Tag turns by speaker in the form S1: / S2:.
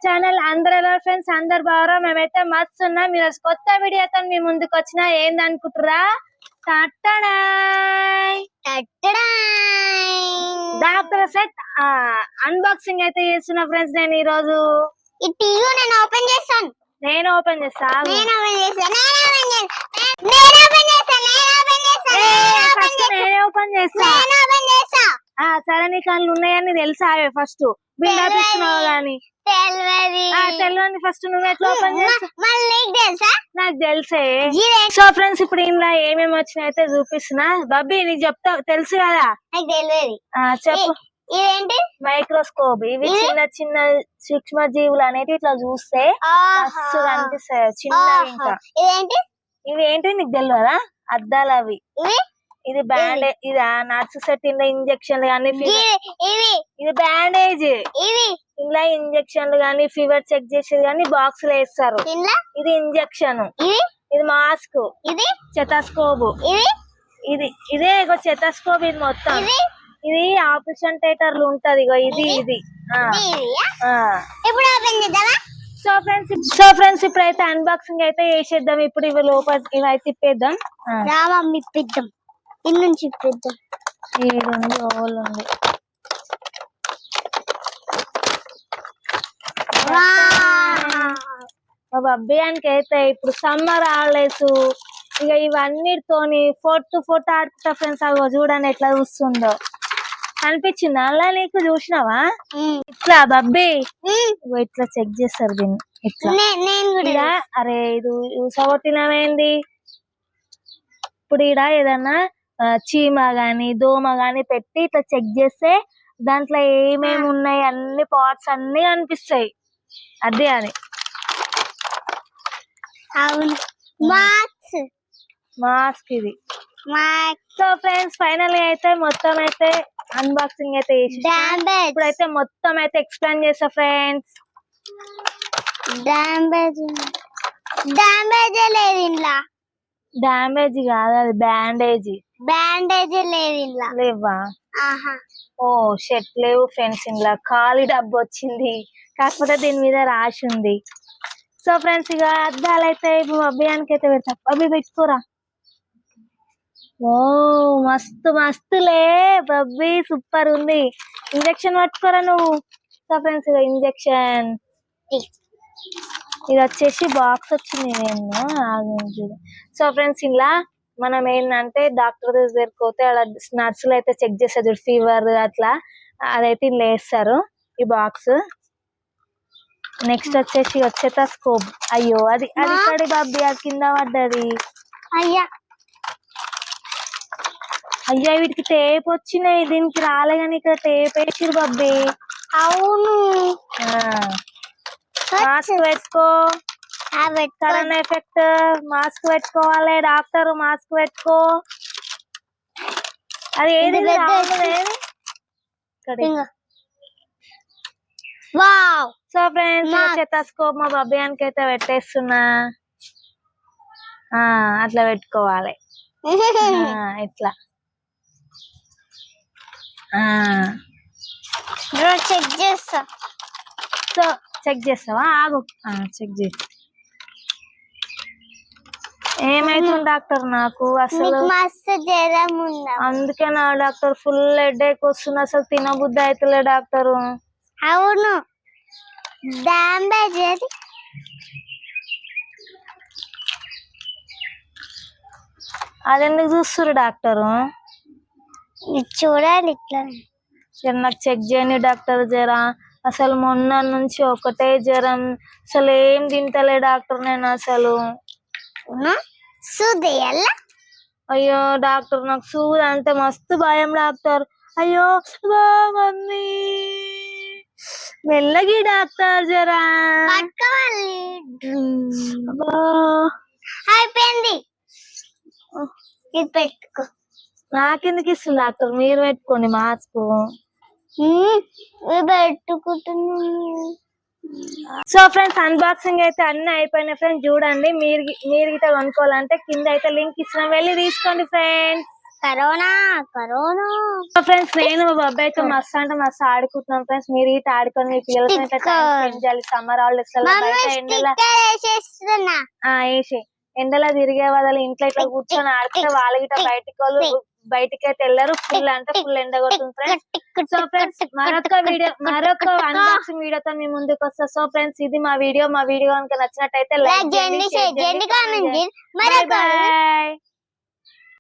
S1: Channel. అందరు ఎలా friends, అందరు బాగా? మేమైతే మస్తు ఉన్నాం. మీరు కొత్త వీడియోతో మీ ముందుకు వచ్చినా ఏందనుకుంటురా? డాక్టర్ సెట్ అన్బాక్సింగ్ అయితే చేస్తున్నా ఫ్రెండ్స్. నేను ఈ రోజు
S2: నేను ఓపెన్ చేస్తాను.
S1: నేను ఓపెన్ చేస్తా. సరే, నీ కళ్ళు ఉన్నాయని తెలుసా? ఫస్ట్ బిల్డప్ ఇస్తున్నావు గానీ తెలియని ఫస్ట్ నువ్వు ఎట్లా ఓపెన్ చేస్తావు? నాకు తెలిసే. సో ఫ్రెండ్స్, ఇప్పుడు ఇందులో ఏమేమి వచ్చినాయి అయితే చూపిస్తున్నా. బబ్బీ నీకు చెప్తా, తెలుసు కదా? చెప్పు.
S2: ఇదేంటి?
S1: మైక్రోస్కోప్. ఇవి చిన్న చిన్న సూక్ష్మ జీవులు అనేది ఇట్లా చూస్తే మస్తు కనిపిస్తాయి, చిన్నవి. ఇంకా ఇవి ఏంటి నీకు తెలియదా? అద్దాలు అవి. ఇది బ్యాండేజ్. ఇది నర్సు సెట్. ఇందులో ఇంజక్షన్లు కానీ ఇది బ్యాండేజ్. ఇందులో ఇంజక్షన్లు గానీ ఫీవర్ చెక్ చేసేది కానీ బాక్స్ లో వేస్తారు. ఇది ఇంజక్షన్. ఇది మాస్క్. ఇది చెతాస్కోప్. ఇదే చెతాస్కోప్. ఇది మొత్తం ఇది ఆపరేషన్ థియేటర్లు ఉంటది. ఇగో ఇది సో ఫ్రెండ్స్ ఇప్పుడైతే అన్బాక్సింగ్ అయితే చేసేద్దాం. ఇప్పుడు ఇవి లోపల ఇవైతే తిప్పేద్దాం.
S2: ఇన్నుంచి ఇప్పిద్దాం.
S1: ఏడుంది ఓలుంది. మా బబ్బియానికి అయితే ఇప్పుడు సమ్మర్ హాలిడేస్. ఇక ఇవన్నిటితోని ఫోటో ఆడుకుంటా ఫ్రెండ్స్. అగో చూడండి ఎట్లా చూస్తుందో. అనిపించింది అలా నీకు? చూసినావా? ఇట్లా బబ్బీ ఇట్లా చెక్ చేస్తారు దీన్ని. ఇట్లా అరే ఇది చూసగొట్టినవేంది? ఇప్పుడు ఈడ ఏదన్నా చీమ గాని దోమ గాని పెట్టి ఇట్లా చెక్ చేస్తే దాంట్లో ఏమేమి ఉన్నాయి అన్ని పార్ట్స్ అన్ని కనిపిస్తాయి. అదే అది మాస్క్. ఇది సో ఫ్రెండ్స్ ఫైనల్ గా అయితే మొత్తం అయితే అన్బాక్సింగ్ అయితే చేసి ఇప్పుడైతే మొత్తం అయితే ఎక్స్ప్లెయిన్ చేస్తా ఫ్రెండ్స్. డ్యామేజ్ కాదు, అది బ్యాండేజ్. లేవా? ఓ షర్ట్ లేవు ఫ్రెండ్స్. ఇంట్లో ఖాళీ డబ్బు వచ్చింది, కాకపోతే దీని మీద రాసి ఉంది. సో ఫ్రెండ్స్ ఇక అద్దాలు అయితే ఇప్పుడు అభియానికి అయితే పెడతా. అభి పెట్టుకోరా. ఓ మస్తు మస్తులే బబ్బీ, సూపర్ ఉంది. ఇంజక్షన్ పట్టుకోరా నువ్వు. సో ఫ్రెండ్స్ ఇక ఇంజక్షన్ ఇది వచ్చేసి బాక్స్ వచ్చింది. చూడు. సో ఫ్రెండ్స్ ఇలా మనం ఏంటంటే డాక్టర్ దగ్గరికి పోతే అలా నర్సులు అయితే చెక్ చేస్తారు చూడు, ఫీవర్ అట్లా. అదైతే ఇలా వేస్తారు ఈ బాక్స్. నెక్స్ట్ వచ్చేసి చెతాస్కోప్. అయ్యో అది పడి బాబీ, అది కింద పడ్డది. అయ్యా వీటికి టేప్ వచ్చినాయి, దీనికి రాలే కానీ ఇక్కడ టేప్ వేసిరు బాబీ.
S2: అవును.
S1: మాస్క్ పెట్టుకో. Corona effect. మాస్క్ పెట్టుకోవాలి డాక్టర్. మాస్క్ పెట్టుకో. అది ఏది? సో ఫ్రెండ్స్ చెతాస్కోప్ మా బబ్బియానికి అయితే పెట్టేస్తున్నా. అట్లా పెట్టుకోవాలి. ఇట్లా
S2: చెక్ చేస్తా.
S1: సో చెక్ చేస్తావా? ఆగు. చెక్ చేయి. ఏమైతుంది డాక్టర్? నాకు అసలు
S2: మస్తు జ్వరం ఉంది.
S1: అందుకే నా డాక్టర్ ఫుల్ హెడేక్ వస్తుంది. అసలు తినబుద్ధి అవుతలే డాక్టర్.
S2: అవును. డ్యామేజ్
S1: అదెందుకు చూస్తురు డాక్టరు?
S2: చూడాలి ఇట్లా.
S1: నాకు చెక్ చేయని డాక్టర్. జరా అసలు మొన్న నుంచి ఒకటే జ్వరం, అసలు ఏం తింటలే డాక్టర్ నేను అసలు. అయ్యో డాక్టర్ నాకు సూది అంటే మస్తు భయం డాక్టర్. అయ్యో మమ్మీ మెల్లగి డాక్టర్ జరా.
S2: అయిపోయింది. ఇది పెట్టుకో.
S1: నాకెందుకు ఇస్తుంది డాక్టర్? మీరు పెట్టుకోండి మాస్క్.
S2: పెట్టుకుంటున్నా.
S1: సో ఫ్రెండ్స్ అన్బాక్సింగ్ అయితే అన్ని అయిపోయినాయి ఫ్రెండ్స్. చూడండి, మీరు గిట్ట కొనుక్కోవాలంటే కింద అయితే లింక్ ఇస్తున్నాం, వెళ్ళి తీసుకోండి ఫ్రెండ్స్.
S2: కరోనా కరోనా
S1: ఫ్రెండ్స్ నేను మా బాబాయ్ అయితే మస్తు అంటే మస్తు ఆడుకుంటున్నాం ఫ్రెండ్స్. మీరు ఇటు ఆడుకొని మీ పిల్లలతో ఇట్లా టైం స్పెండ్ చేయాలి. సమ్మర్ హాలిడేస్ బయట ఎండలా
S2: వేసేస్తున్నా.
S1: వేసి ఎండలా తిరిగే వాళ్ళు ఇంట్లో ఇట్లా కూర్చొని ఆడితే వాళ్ళకి ఇట్లా బయటికి అయితే వెళ్ళరు. ఫుల్ అంటే ఫుల్ ఎండ కొడుతుంది ఫ్రెండ్స్. సో ఫ్రెండ్స్ మరొక అన్బాక్సింగ్ వీడియోతో మీ ముందుకు వస్తా. సో ఫ్రెండ్స్ ఇది మా వీడియో కనుక నచ్చినట్టయితే లైక్ చేయండి, షేర్ చేయండి, కామెంట్ చేయండి. By by.